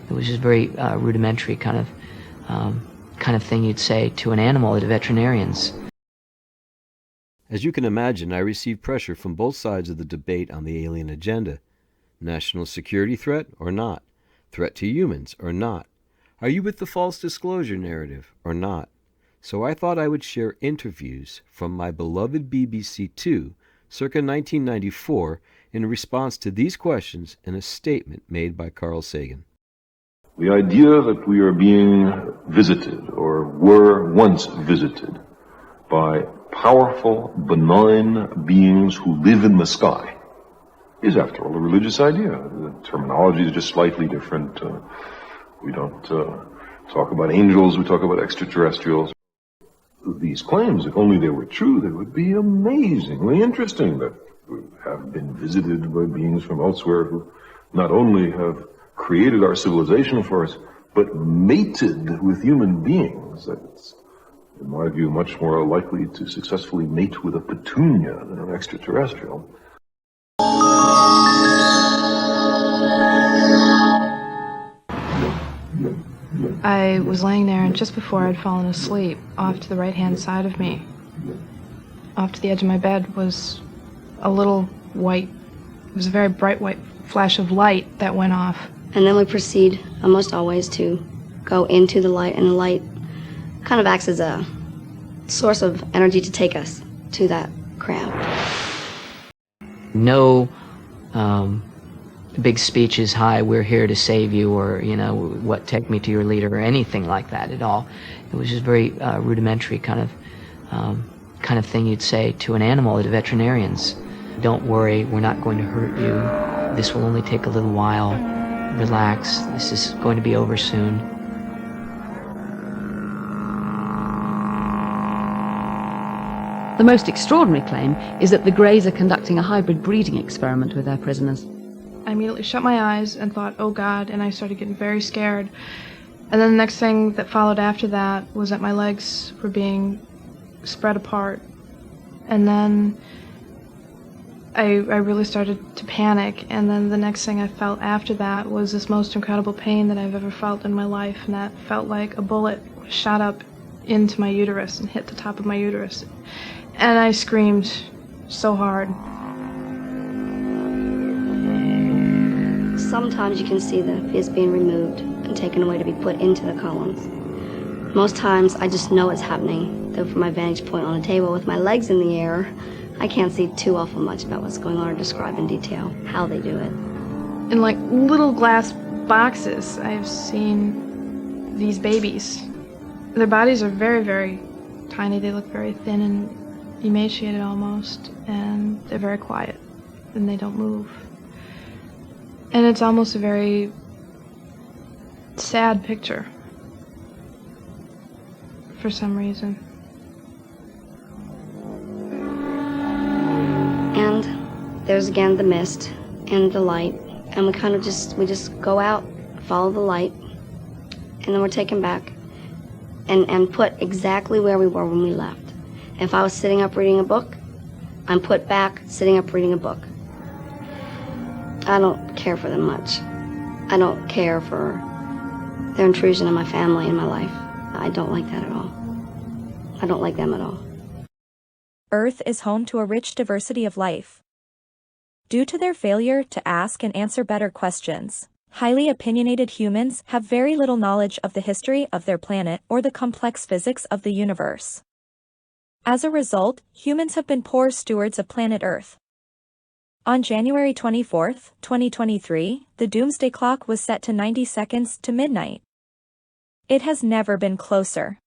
It was just very rudimentary kind of thing you'd say to an animal at a veterinarian's. As you can imagine, I received pressure from both sides of the debate on the alien agenda. National security threat or not? Threat to humans or not? Are you with the false disclosure narrative or not? So I thought I would share interviews from my beloved BBC Two, circa 1994, in response to these questions in a statement made by Carl Sagan. The idea that we are being visited, or were once visited, by powerful, benign beings who live in the sky is, after all, a religious idea. The terminology is just slightly different. We don't talk about angels, we talk about extraterrestrials. These claims, if only they were true, they would be amazingly interesting, that we have been visited by beings from elsewhere who not only have created our civilization for us, but mated with human beings. That's, in my view, much more likely to successfully mate with a petunia than an extraterrestrial. I was laying there, and just before I'd fallen asleep, off to the right-hand side of me, off to the edge of my bed, was a little white, it was a very bright white flash of light that went off. And then we proceed, almost always, to go into the light, and the light kind of acts as a source of energy to take us to that crowd. No big speeches, hi, we're here to save you, or, you know, what, take me to your leader, or anything like that at all. It was just very rudimentary kind of thing you'd say to an animal at a veterinarian's. Don't worry, we're not going to hurt you. This will only take a little while. Relax, this is going to be over soon. The most extraordinary claim is that the Greys are conducting a hybrid breeding experiment with their prisoners. I immediately shut my eyes and thought, oh God, and I started getting very scared. And then the next thing that followed after that was that my legs were being spread apart. And then I really started to panic, and then the next thing I felt after that was this most incredible pain that I've ever felt in my life, and that felt like a bullet shot up into my uterus and hit the top of my uterus. And I screamed so hard. Sometimes you can see the fizz being removed and taken away to be put into the columns. Most times I just know it's happening, though from my vantage point on a table with my legs in the air, I can't see too awful much about what's going on or describe in detail how they do it. In like little glass boxes, I've seen these babies. Their bodies are very, very tiny. They look very thin and emaciated almost, and they're very quiet, and they don't move. And it's almost a very sad picture for some reason. And there's again the mist and the light, and we kind of just go out, follow the light, and then we're taken back and put exactly where we were when we left. If I was sitting up reading a book, I'm put back sitting up reading a book. I don't care for them much. I don't care for their intrusion in my family and my life. I don't like that at all. I don't like them at all. Earth is home to a rich diversity of life. Due to their failure to ask and answer better questions, highly opinionated humans have very little knowledge of the history of their planet or the complex physics of the universe. As a result, humans have been poor stewards of planet Earth. On January 24, 2023, the Doomsday Clock was set to 90 seconds to midnight. It has never been closer.